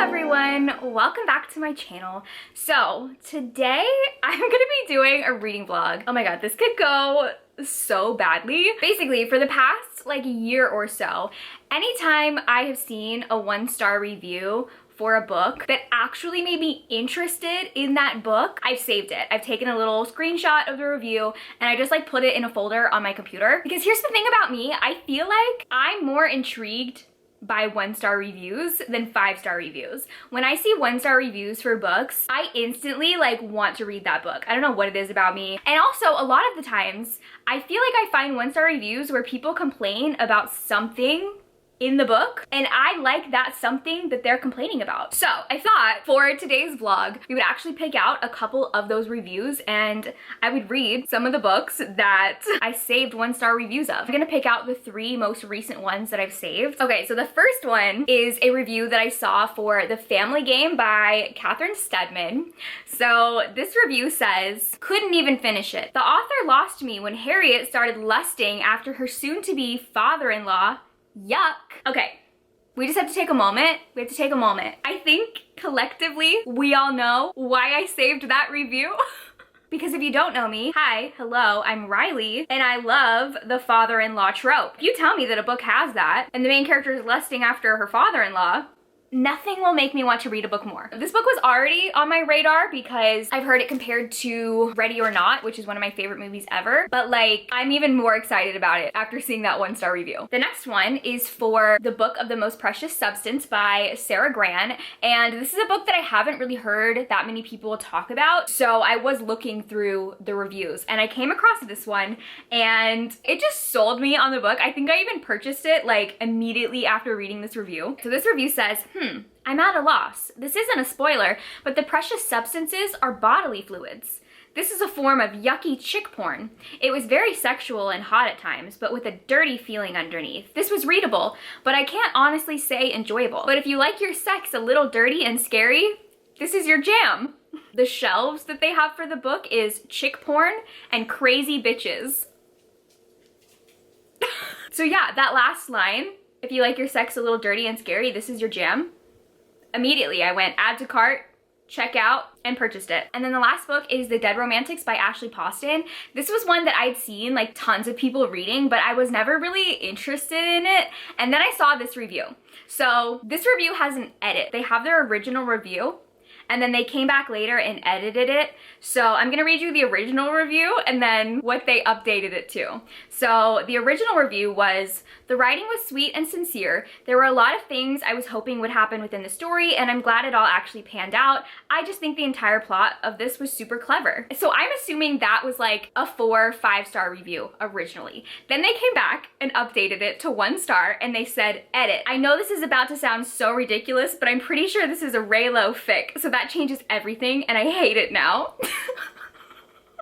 everyone, welcome back to my channel. So today I'm gonna be doing a reading vlog. Oh my god, this could go so badly. Basically, for the past like year or so, anytime I have seen a 1-star review for a book that actually made me interested in that book, I've saved it. I've taken a little screenshot of the review and I just like put it in a folder on my computer. Because here's the thing about me, I feel like I'm more intrigued by 1-star reviews than 5-star reviews. When I see 1-star reviews for books, I instantly like want to read that book. I don't know what it is about me. And also a lot of the times, I feel like I find 1-star reviews where people complain about something in the book, and I like that something that they're complaining about. So I thought for today's vlog, we would actually pick out a couple of those reviews and I would read some of the books that I saved 1-star reviews of. I'm gonna pick out the 3 most recent ones that I've saved. Okay, so the first one is a review that I saw for The Family Game by Catherine Stedman. So this review says, couldn't even finish it. The author lost me when Harriet started lusting after her soon-to-be father-in-law. Yuck. Okay, we just have to take a moment. We have to take a moment. I think collectively, we all know why I saved that review. Because if you don't know me, hi, hello, I'm Riley, and I love the father-in-law trope. If you tell me that a book has that, and the main character is lusting after her father-in-law, nothing will make me want to read a book more. This book was already on my radar because I've heard it compared to Ready or Not, which is one of my favorite movies ever, but like, I'm even more excited about it after seeing that 1-star review. The next one is for The Book of the Most Precious Substance by Sarah Gran, and this is a book that I haven't really heard that many people talk about, so I was looking through the reviews, and I came across this one, and it just sold me on the book. I think I even purchased it like immediately after reading this review. So this review says, I'm at a loss. This isn't a spoiler, but the precious substances are bodily fluids. This is a form of yucky chick porn. It was very sexual and hot at times, but with a dirty feeling underneath. This was readable, but I can't honestly say enjoyable. But if you like your sex a little dirty and scary, this is your jam. The shelves that they have for the book is chick porn and crazy bitches. So yeah, that last line, if you like your sex a little dirty and scary, this is your jam. Immediately I went add to cart, check out, and purchased it. And then the last book is The Dead Romantics by Ashley Poston. This was one that I'd seen like tons of people reading, but I was never really interested in it. And then I saw this review. So this review has an edit. They have their original review, and then they came back later and edited it. So I'm gonna read you the original review and then what they updated it to. So the original review was, the writing was sweet and sincere. There were a lot of things I was hoping would happen within the story, and I'm glad it all actually panned out. I just think the entire plot of this was super clever. So I'm assuming that was like a 4 or 5-star review originally. Then they came back and updated it to 1 star and they said, edit. I know this is about to sound so ridiculous, but I'm pretty sure this is a Raylo fic. So that changes everything and I hate it now.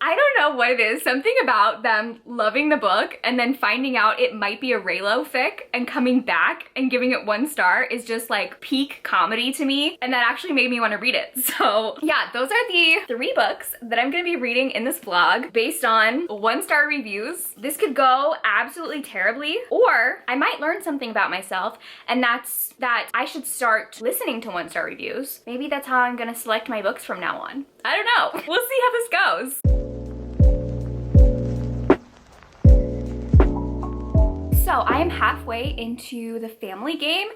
I don't know what it is, something about them loving the book and then finding out it might be a Raylo fic and coming back and giving it 1 star is just like peak comedy to me, and that actually made me want to read it. So yeah, those are the 3 books that I'm gonna be reading in this vlog based on 1-star reviews. This could go absolutely terribly, or I might learn something about myself, and that's that I should start listening to 1-star reviews. Maybe that's how I'm gonna select my books from now on. I don't know. We'll see how this goes. So I am halfway into The Family Game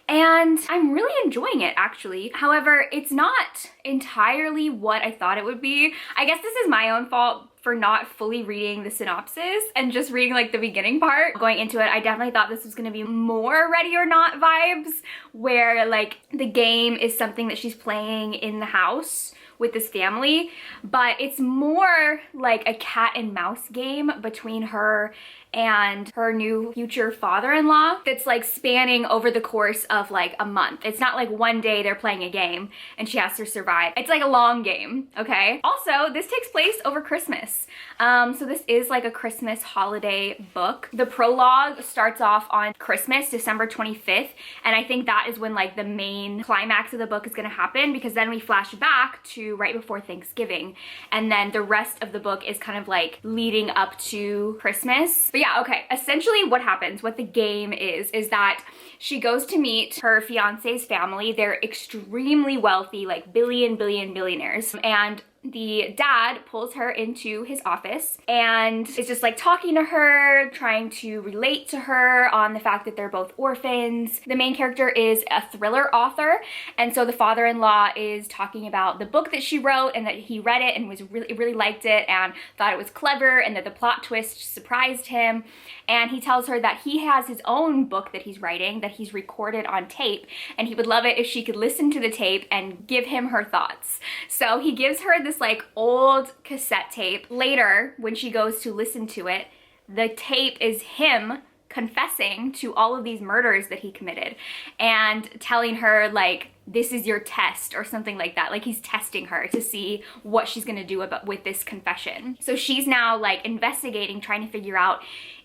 and I'm really enjoying it actually. However, it's not entirely what I thought it would be. I guess this is my own fault for not fully reading the synopsis and just reading like the beginning part. Going into it, I definitely thought this was gonna be more Ready or Not vibes, where like the game is something that she's playing in the house with this family, but it's more like a cat and mouse game between her and her new future father-in-law that's like spanning over the course of like a month. It's not like one day they're playing a game and she has to survive. It's like a long game, okay? Also, this takes place over Christmas. So this is like a Christmas holiday book. The prologue starts off on Christmas, December 25th, and I think that is when like the main climax of the book is gonna happen, because then we flash back to right before Thanksgiving, and then the rest of the book is kind of like leading up to Christmas. But yeah, okay, essentially what happens, what the game is that she goes to meet her fiance's family. They're extremely wealthy, like billionaires. And the dad pulls her into his office and is just like talking to her, trying to relate to her on the fact that they're both orphans. The main character is a thriller author, and so the father-in-law is talking about the book that she wrote and that he read it and was really liked it and thought it was clever and that the plot twist surprised him. And he tells her that he has his own book that he's writing, that he's recorded on tape, and he would love it if she could listen to the tape and give him her thoughts. So he gives her this like old cassette tape. Later, when she goes to listen to it, the tape is him confessing to all of these murders that he committed and telling her like, this is your test or something like that. Like he's testing her to see what she's gonna do with this confession. So she's now like investigating, trying to figure out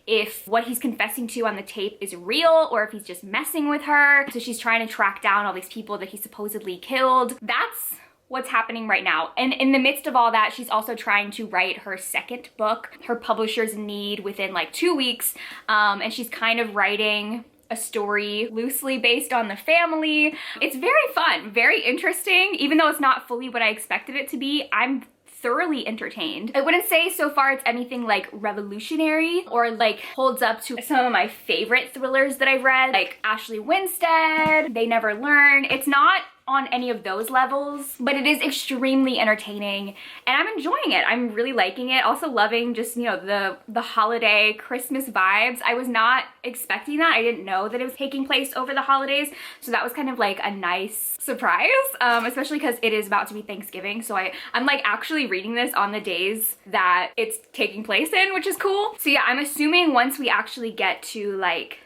if what he's confessing to on the tape is real or if he's just messing with her. So she's trying to track down all these people that he supposedly killed. That's what's happening right now. And in the midst of all that, she's also trying to write her second book. Her publishers need within like 2 weeks, and she's kind of writing a story loosely based on the family. It's very fun, very interesting, even though it's not fully what I expected it to be. I'm thoroughly entertained. I wouldn't say so far it's anything like revolutionary or like holds up to some of my favorite thrillers that I've read, like Ashley Winstead, They Never Learn. It's not on any of those levels, but it is extremely entertaining and I'm enjoying it. I'm really liking it. Also loving just, you know, the holiday Christmas vibes. I was not expecting that. I didn't know that it was taking place over the holidays, so that was kind of like a nice surprise, especially because it is about to be Thanksgiving. So I'm like actually reading this on the days that it's taking place in, which is cool. So yeah, I'm assuming once we actually get to like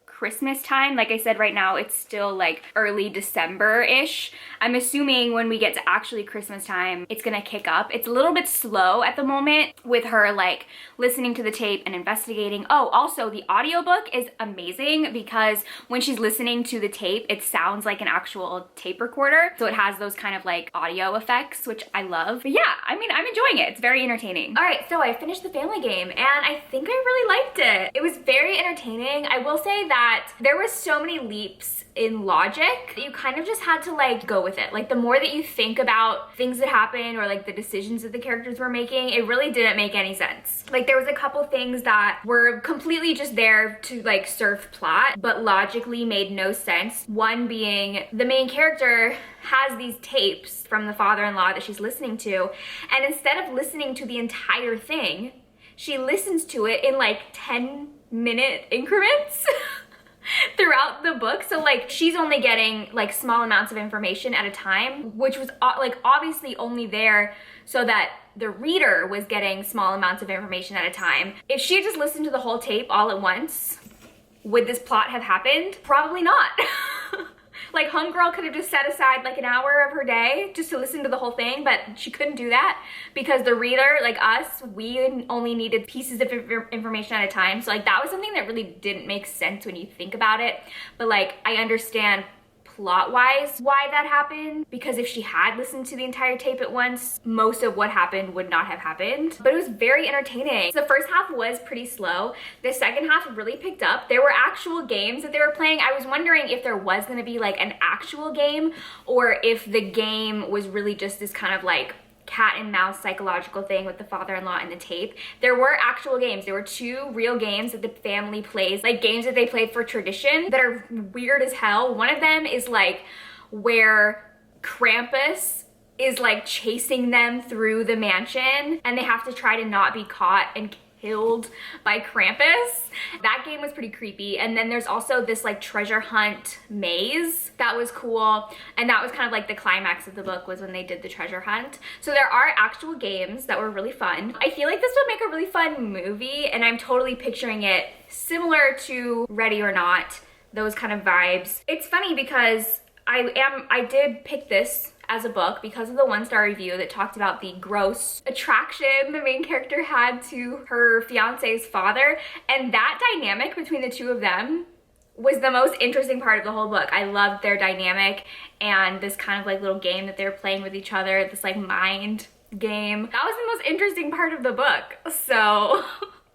Christmas time, like I said, right now it's still like early December-ish. I'm assuming when we get to actually Christmas time, it's gonna kick up. It's a little bit slow at the moment with her like listening to the tape and investigating. Oh, also the audiobook is amazing because when she's listening to the tape, it sounds like an actual tape recorder. So it has those kind of like audio effects, which I love. But yeah, I mean, I'm enjoying it. It's very entertaining. All right, so I finished the family game and I think I really liked it. It was very entertaining. I will say that there were so many leaps in logic that you kind of just had to like go with it. Like the more that you think about things that happened or like the decisions that the characters were making, it really didn't make any sense. Like there was a couple things that were completely just there to like serve plot, but logically made no sense. One being the main character has these tapes from the father-in-law that she's listening to, and instead of listening to the entire thing, she listens to it in like 10-minute increments. Throughout the book. So like she's only getting like small amounts of information at a time, which was like obviously only there so that the reader was getting small amounts of information at a time. If she had just listened to the whole tape all at once, would this plot have happened? Probably not. Like homegirl could have just set aside like an hour of her day just to listen to the whole thing, but she couldn't do that because the reader, like us, we only needed pieces of information at a time. So like that was something that really didn't make sense when you think about it. But like I understand plot-wise why that happened, because if she had listened to the entire tape at once, most of what happened would not have happened. But it was very entertaining. The first half was pretty slow. The second half really picked up. There were actual games that they were playing. I was wondering if there was going to be like an actual game or if the game was really just this kind of like cat and mouse psychological thing with the father-in-law and the tape. There were actual games. There were 2 real games that the family plays, like games that they played for tradition that are weird as hell. One of them is like where Krampus is like chasing them through the mansion and they have to try to not be caught and killed by Krampus. That game was pretty creepy. And then there's also this like treasure hunt maze that was cool, and that was kind of like the climax of the book was when they did the treasure hunt. So there are actual games that were really fun. I feel like this would make a really fun movie, and I'm totally picturing it similar to Ready or Not, those kind of vibes. It's funny because I did pick this as a book because of the 1-star review that talked about the gross attraction the main character had to her fiance's father, and that dynamic between the 2 of them was the most interesting part of the whole book. I loved their dynamic and this kind of like little game that they were playing with each other, this like mind game. That was the most interesting part of the book. So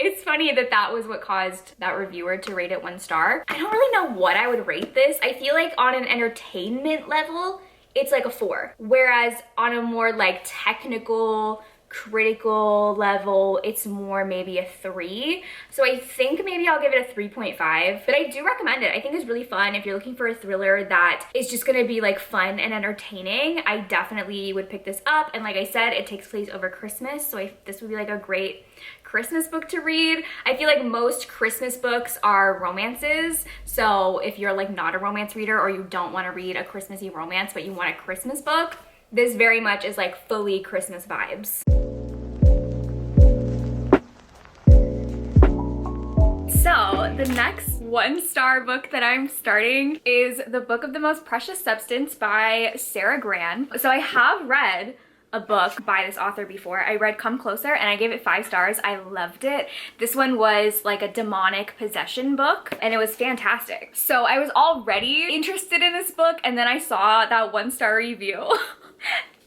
It's funny that that was what caused that reviewer to rate it 1 star. I don't really know what I would rate this. I feel like on an entertainment level, it's like a 4. Whereas on a more like technical, critical level, it's more maybe a 3. So I think maybe I'll give it a 3.5, but I do recommend it. I think it's really fun. If you're looking for a thriller that is just gonna be like fun and entertaining, I definitely would pick this up. And like I said, it takes place over Christmas, so this would be like a great Christmas book to read. I feel like most Christmas books are romances, so if you're like not a romance reader or you don't want to read a Christmassy romance but you want a Christmas book, this very much is like fully Christmas vibes. So the next 1 star book that I'm starting is The Book of the Most Precious Substance by Sarah Gran. So I have read a book by this author before. I read Come Closer and I gave it 5 stars. I loved it. This one was like a demonic possession book and it was fantastic. So I was already interested in this book and then I saw that 1 star review.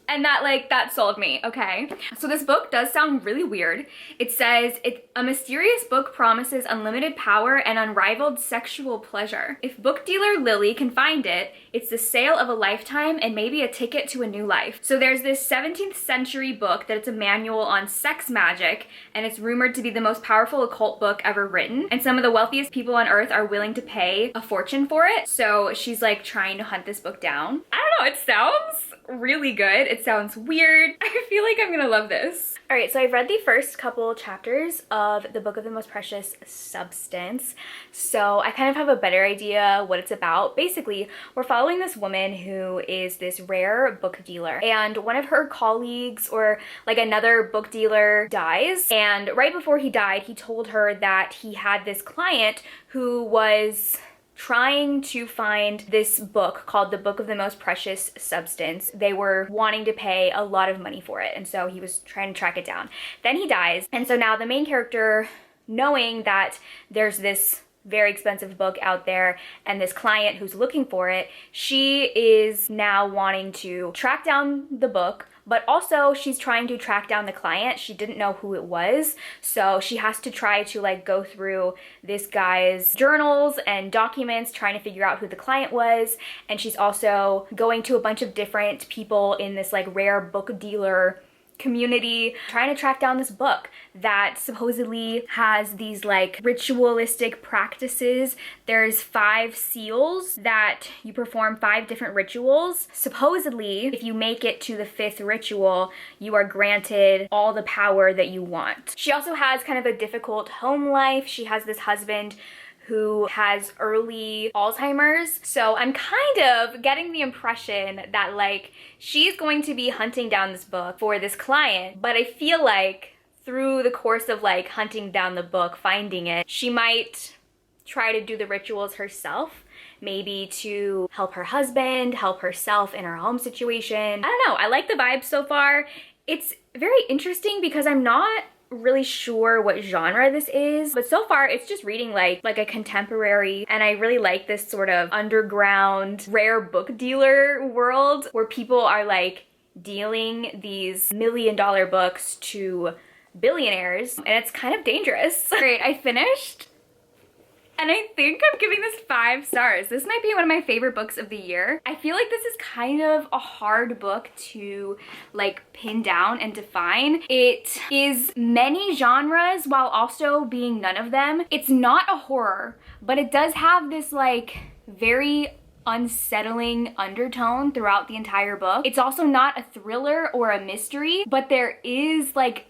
And that sold me, okay? So this book does sound really weird. It says, a mysterious book promises unlimited power and unrivaled sexual pleasure. If book dealer Lily can find it, it's the sale of a lifetime and maybe a ticket to a new life. So there's this 17th century book that it's a manual on sex magic, and it's rumored to be the most powerful occult book ever written. And some of the wealthiest people on earth are willing to pay a fortune for it. So she's like trying to hunt this book down. I don't know, it sounds really good. It sounds weird. I feel like I'm gonna love this. All right, so I've read the first couple chapters of The Book of the Most Precious Substance, so I kind of have a better idea what it's about. Basically, we're following this woman who is this rare book dealer, and one of her colleagues or like another book dealer dies, and right before he died, he told her that he had this client who was trying to find this book called The Book of the Most Precious Substance. They were wanting to pay a lot of money for it, and so he was trying to track it down. Then he dies, and so now the main character, knowing that there's this very expensive book out there and this client who's looking for it, she is now wanting to track down the book, but also she's trying to track down the client. She didn't know who it was, so she has to try to like go through this guy's journals and documents trying to figure out who the client was. And she's also going to a bunch of different people in this like rare book dealer community trying to track down this book that supposedly has these like ritualistic practices. There's 5 seals that you perform 5 different rituals. Supposedly, if you make it to the 5th ritual, you are granted all the power that you want. She also has kind of a difficult home life. She has this husband who has early Alzheimer's. So I'm kind of getting the impression that like she's going to be hunting down this book for this client, but I feel like through the course of like hunting down the book, finding it, she might try to do the rituals herself, maybe to help her husband, help herself in her home situation. I don't know, I like the vibe so far. It's very interesting because I'm not really sure what genre this is, but so far it's just reading like a contemporary, and I really like this sort of underground rare book dealer world where people are like dealing these $1 million books to billionaires, and it's kind of dangerous. Great, I finished. And I think I'm giving this 5 stars. This might be one of my favorite books of the year. I feel like this is kind of a hard book to like pin down and define. It is many genres while also being none of them. It's not a horror, but it does have this like very unsettling undertone throughout the entire book. It's also not a thriller or a mystery, but there is like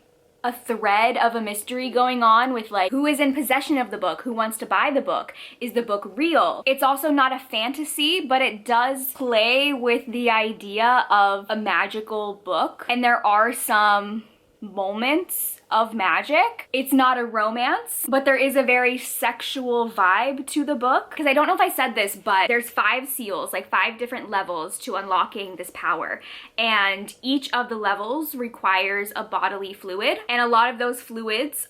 a thread of a mystery going on with like who is in possession of the book, who wants to buy the book, is the book real? It's also not a fantasy, but it does play with the idea of a magical book, and there are some moments of magic. It's not a romance, but there is a very sexual vibe to the book. Because I don't know if I said this, but there's 5 seals, like 5 different levels to unlocking this power. And each of the levels requires a bodily fluid. And a lot of those fluids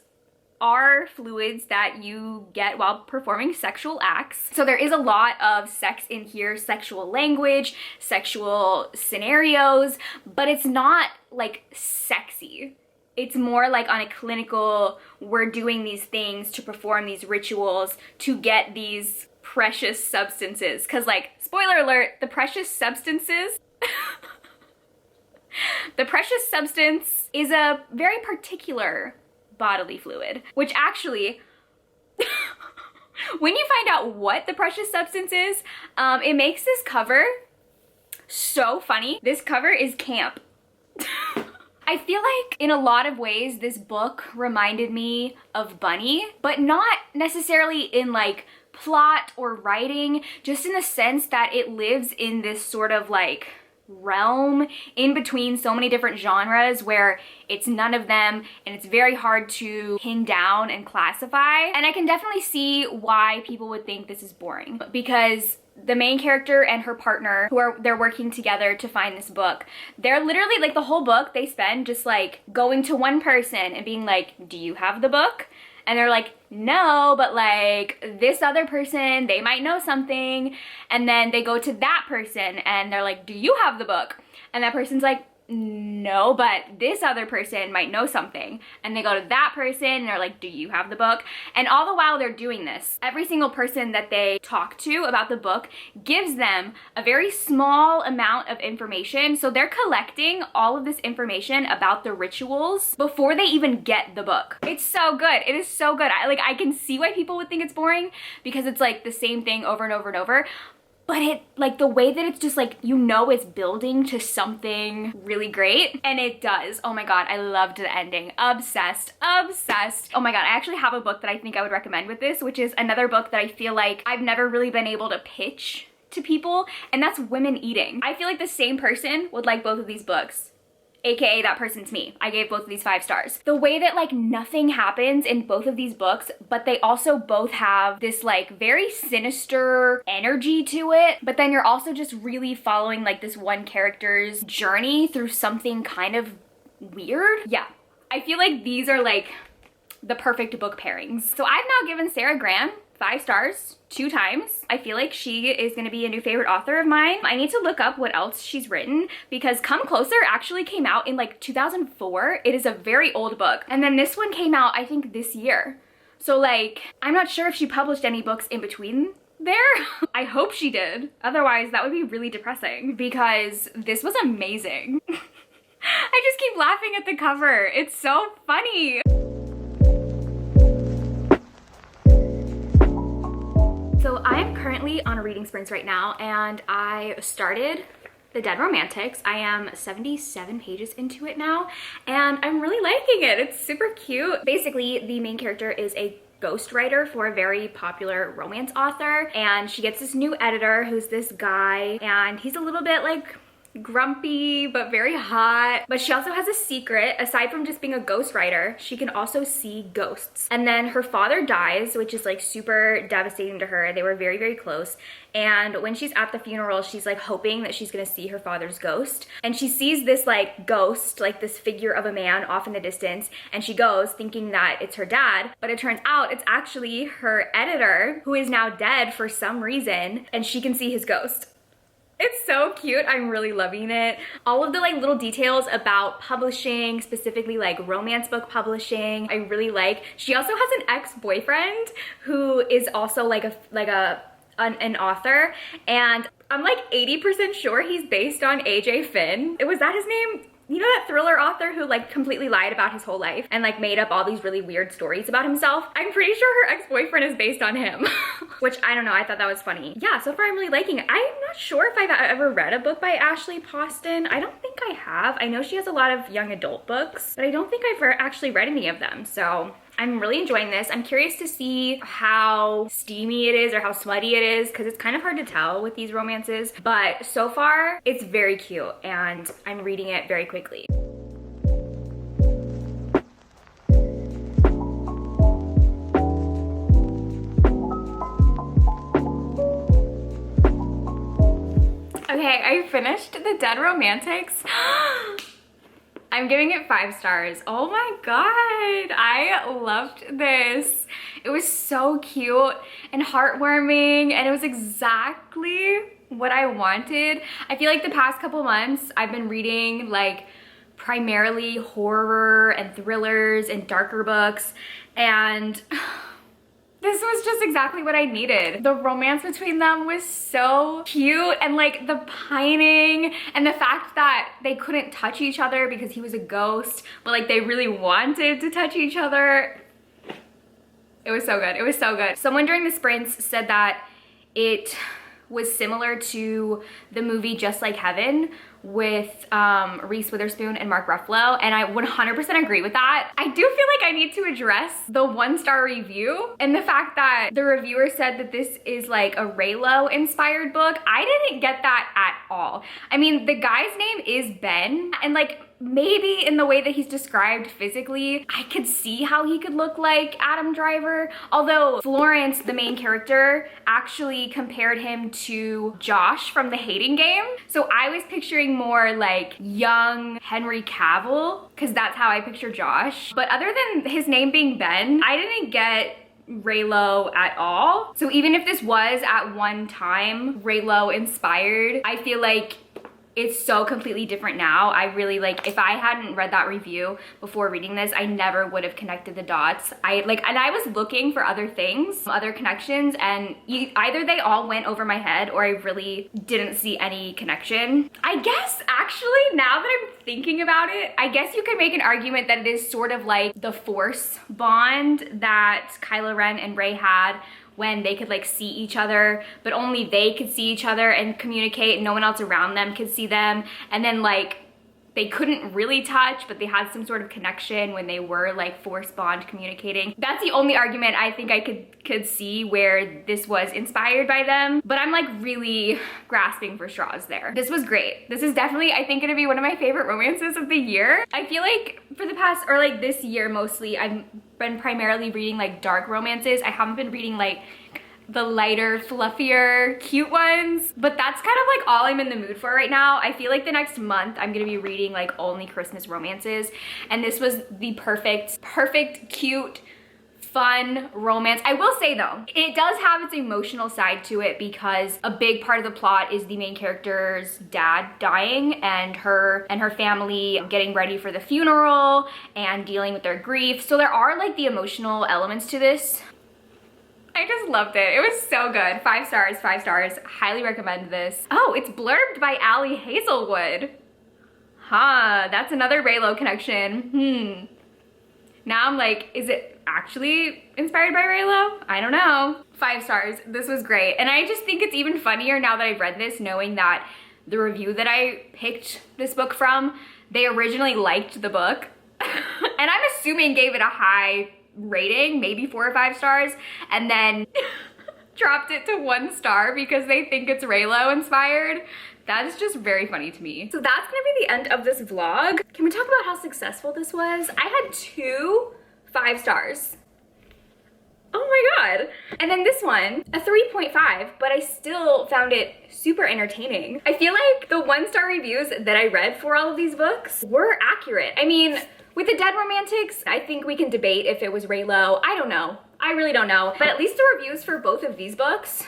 are fluids that you get while performing sexual acts. So there is a lot of sex in here, sexual language, sexual scenarios, but it's not like sexy. It's more like on a clinical, we're doing these things to perform these rituals to get these precious substances. Because, like, spoiler alert, the precious substances, the precious substance is a very particular bodily fluid, which actually, when you find out what the precious substance is, it makes this cover so funny. This cover is camp. I feel like in a lot of ways this book reminded me of Bunny, but not necessarily in like plot or writing, just in the sense that it lives in this sort of like realm in between so many different genres where it's none of them and it's very hard to pin down and classify. And I can definitely see why people would think this is boring, because the main character and her partner, they're working together to find this book. They're literally like, the whole book they spend just like going to one person and being like, do you have the book? And they're like, no, but like this other person, they might know something. And then they go to that person and they're like, do you have the book? And that person's like, no, but this other person might know something. And they go to that person and they're like, do you have the book? And all the while they're doing this, every single person that they talk to about the book gives them a very small amount of information. So they're collecting all of this information about the rituals before they even get the book. It's so good. It is so good. I can see why people would think it's boring, because it's like the same thing over and over and over. But it, like, the way that it's just like, you know, it's building to something really great, and it does. Oh my god, I loved the ending. Obsessed, obsessed. Oh my god, I actually have a book that I think I would recommend with this, which is another book that I feel like I've never really been able to pitch to people, and that's Women Eating. I feel like the same person would like both of these books. AKA that person's me. I gave both of these 5 stars. The way that like nothing happens in both of these books, but they also both have this like very sinister energy to it, but then you're also just really following like this one character's journey through something kind of weird. Yeah, I feel like these are like the perfect book pairings. So I've now given Sarah Graham 5 stars 2 times. I feel like she is gonna be a new favorite author of mine. I need to look up what else she's written, because Come Closer actually came out in like 2004. It is a very old book. And then this one came out, I think, this year. So like, I'm not sure if she published any books in between there. I hope she did. Otherwise, that would be really depressing, because this was amazing. I just keep laughing at the cover. It's so funny. So I'm currently on a reading sprint right now, and I started The Dead Romantics. I am 77 pages into it now, and I'm really liking it. It's super cute. Basically, the main character is a ghostwriter for a very popular romance author, and she gets this new editor who's this guy, and he's a little bit like grumpy but very hot. But she also has a secret. Aside from just being a ghostwriter, she can also see ghosts. And then her father dies, which is like super devastating to her. They were very, very close. And when she's at the funeral, she's like hoping that she's gonna see her father's ghost. And she sees this like ghost, like this figure of a man off in the distance, and she goes thinking that it's her dad, but it turns out it's actually her editor, who is now dead for some reason, and she can see his ghost. It's so cute. I'm really loving it. All of the like little details about publishing, specifically like romance book publishing, I really like. She also has an ex-boyfriend who is also like an author, and I'm like 80% sure he's based on AJ Finn. Was that his name? You know that thriller author who like completely lied about his whole life and like made up all these really weird stories about himself? I'm pretty sure her ex-boyfriend is based on him. Which, I don't know, I thought that was funny. Yeah, so far I'm really liking it. I'm not sure if I've ever read a book by Ashley Poston. I don't think I have. I know she has a lot of young adult books, but I don't think I've actually read any of them. So I'm really enjoying this. I'm curious to see how steamy it is or how smutty it is, because it's kind of hard to tell with these romances. But so far, it's very cute, and I'm reading it very quickly. Okay, I finished The Dead Romantics. I'm giving it 5 stars. Oh my god, I loved this. It was so cute and heartwarming, and it was exactly what I wanted. I feel like the past couple months I've been reading like primarily horror and thrillers and darker books, and this was just exactly what I needed. The romance between them was so cute, and like the pining and the fact that they couldn't touch each other because he was a ghost, but like they really wanted to touch each other. It was so good. It was so good. Someone during the sprints said that it was similar to the movie Just Like Heaven with Reese Witherspoon and Mark Ruffalo, and I 100% agree with that. I do feel like I need to address the 1-star review and the fact that the reviewer said that this is like a Raylo inspired book. I didn't get that at all. I mean, the guy's name is Ben, and like maybe in the way that he's described physically, I could see how he could look like Adam Driver. Although Florence, the main character, actually compared him to Josh from The Hating Game. So I was picturing more like young Henry Cavill, because that's how I picture Josh. But other than his name being Ben, I didn't get Raylo at all. So even if this was at one time Raylo inspired, I feel like it's so completely different now. I really like, if I hadn't read that review before reading this, I never would have connected the dots. And I was looking for other things, other connections, and either they all went over my head or I really didn't see any connection. I guess actually, now that I'm thinking about it, I guess you could make an argument that it is sort of like the Force bond that Kylo Ren and Rey had when they could like see each other, but only they could see each other and communicate, and no one else around them could see them. And then like they couldn't really touch, but they had some sort of connection when they were like Force bond communicating. That's the only argument I think I could see where this was inspired by them, but I'm like really grasping for straws there. This was great. This is definitely, I think, gonna be one of my favorite romances of the year. I feel like for the past, or like this year mostly, I've been primarily reading like dark romances. I haven't been reading like the lighter, fluffier, cute ones, but that's kind of like all I'm in the mood for right now. I feel like the next month I'm gonna be reading like only Christmas romances, and this was the perfect, cute, fun romance. I will say though, it does have its emotional side to it because a big part of the plot is the main character's dad dying and her family getting ready for the funeral and dealing with their grief. So there are like the emotional elements to this. I just loved it. It was so good. 5 stars, 5 stars. Highly recommend this. Oh, it's blurbed by Allie Hazelwood. Huh, that's another Raylo connection. Now I'm like, is it actually inspired by Raylo? I don't know. 5 stars. This was great. And I just think it's even funnier now that I've read this, knowing that the review that I picked this book from, they originally liked the book. And I'm assuming gave it a high rating, maybe 4 or 5 stars, and then dropped it to 1 star because they think it's Raylo inspired. That is just very funny to me. So that's gonna be the end of this vlog. Can we talk about how successful this was? I had 2 5 stars. Oh my god. And then this one, a 3.5, but I still found it super entertaining. I feel like the 1-star reviews that I read for all of these books were accurate. I mean, with the Dead Romantics, I think we can debate if it was Raylo. I don't know. I really don't know. But at least the reviews for both of these books,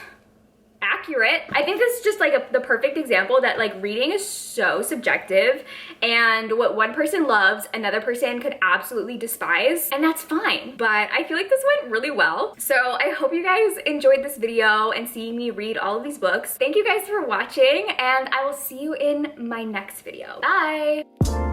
accurate. I think this is just like the perfect example that like reading is so subjective, and what one person loves, another person could absolutely despise, and that's fine. But I feel like this went really well. So I hope you guys enjoyed this video and seeing me read all of these books. Thank you guys for watching, and I will see you in my next video. Bye!